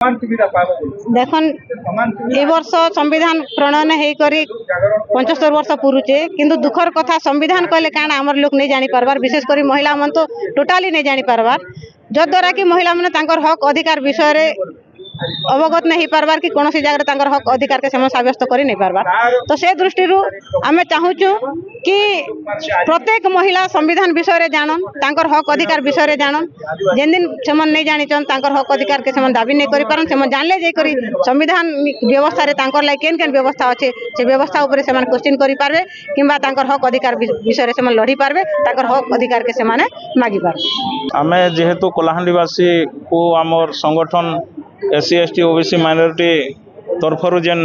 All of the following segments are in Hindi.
देखन ए वर्ष संविधान प्रणयन होकर 75 वर्ष पुरुचे किंतु दुखर कथा संविधान कहले काना आमर लोक नहीं जानी पारबार विशेषकर महिला मन तो टोटाली नहीं जानी पारबार जद्वारा कि महिला मन तांकर हक अधिकार विषय रे अवगत नहीं पारबार कि कौन सी जगह हक अधिकार के साब्यस्त कर नहीं पारबार। तो से दृष्टि आम चाहूँ कि प्रत्येक महिला संविधान विषय रे जानन तांकर हक अधिकार विषय रे जानन जेन दिन से नहीं जानिचन तांकर हक अधिकार के दाबी नहीं करि पारन से जानले जाई संविधान व्यवस्था रे तांकर लाई केन केन व्यवस्था अच्छे से व्यवस्था ऊपर से क्वेश्चन करि पारबे किंबा तांकर हक अधिकार विषय रे से लड़ी पारबे तांकर हक अधिकार के से मागी पारबे। आमे जेहेतु कोलाहांडीवासी को आमर संगठन एससी एसटी ओबीसी माइनॉरिटी तरफर जेन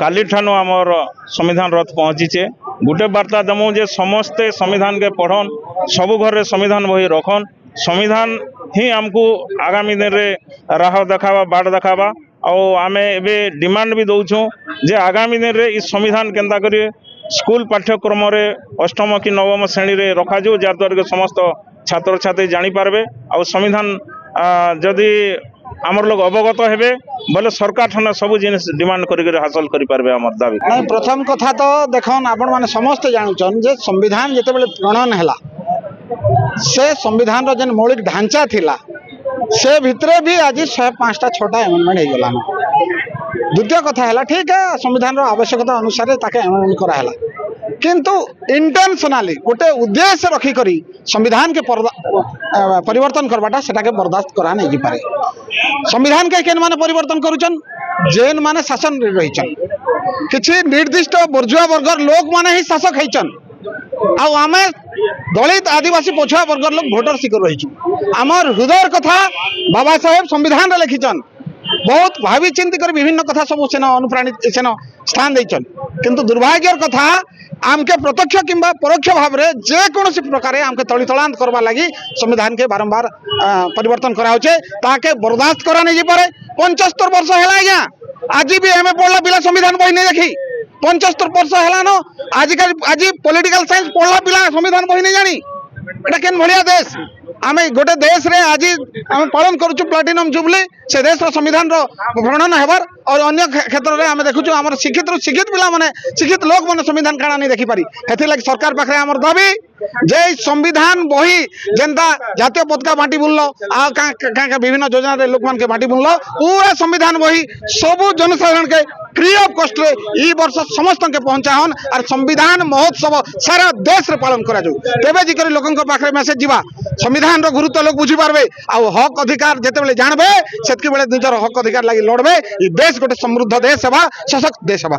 काली ठानु आमर संविधान रथ पहुँचीचे गोटे वार्ता दमु जे समस्ते संविधान के पढ़न सबु घर रे संविधान बही रखन संविधान ही आमको आगामी दिन रे राह देखावा बाट देखावा और आमे एबे डिमांड भी दउछु जे आगामी दिन रे इस संविधान केंता करी स्कूल पाठ्यक्रम रे अष्टम कि नवम श्रेणी रे रखा जो जार द्वारा समस्त छात्र छात्री जानी पारबे और संविधान जदि आमर लोग अवगत हेबे बोले सरकार ठाने सब जिनिस डिमांड करी हासिल करि पारबे हमर दाबी। नहीं प्रथम कथा तो देखन आपण माने समस्त जानुचन जे संविधान जेते बेले प्रणयन हैला से संविधान रो जेन मौलिक ढांचा थिला से भितरे भी आज 105टा 6टा अमेंडमेंट हे गेला। द्वितीय कथा हैला ठीक है संविधान रो आवश्यकता अनुसार ताके अमेंडमेंट करा हैला किंतु इंटेंशनली गोटे उद्देश्य रखी करी संविधान के परिवर्तन करवाटा सेटा के बर्दाश्त करा नहीं पारे। संविधान के केन माने परिवर्तन करूचन जेन माने शासन रहीचन किछि निर्दिष्ट बुर्जुआ वर्गर लोक माने ही शासक हैचन आ आमे दलित आदिवासी पछुआ वर्गर लोक वोटर सिकर रहीचु आमर हृदय कथा बाबा साहेब संविधान रे लिखिचन बहुत भावी चिंती कर विभिन्न कथा सब सेन अनुप्राणित सेन स्थान देचन किंतु दुर्भाग्यर कथा आमके प्रत्यक्ष किंबा परोक्ष भाव रे जे कोनोसी प्रकार आमके तळितळांत करबा लागि संविधान के बारंबार परिवर्तन करा होचे ताके बर्दाश्त करा नहीं पारे। 75 वर्ष हैला आज्ञा आज भी एमए पढ़ला पिला संविधान बही नहीं देखी 75 वर्ष हैला न आज पॉलिटिकल साइंस पढ़ला पिला संविधान बही नहीं जानी एटा केन भलिया देश आमे गोटे देश रे आज आमे पालन करूछु प्लाटिनम जुबली से देश रो संविधान रो प्रणयन हेबार और अन्य क्षेत्र रे आमे देखुछु हमर शिक्षित पिला माने शिक्षित लोक माने संविधान काना नहीं देखि पारी हेथि लागि सरकार पाखरे हमर दाबी जे संविधान बही जेंता जातीय पताका बांटी बुललो आ का विभिन्न योजना रे लोक मान के बांटी बुललो पूरा संविधान बही सबु जनसाधारण के फ्री ऑफ कॉस्ट रे ई वर्ष समस्त के पहुंचाहन और संविधान महोत्सव सारा देश रे पालन करा जो तेबे जी करी लोकन को पाखरे मैसेज जीवा संविधान रो गुरुत्व लोक बुझी पारबे आ हक अधिकार जेते बेले जानबे सेतके बेले निजर हक अधिकार लागि लड़बे ई देश गोटे समृद्ध देश हेबा सशक्त देश हेबा।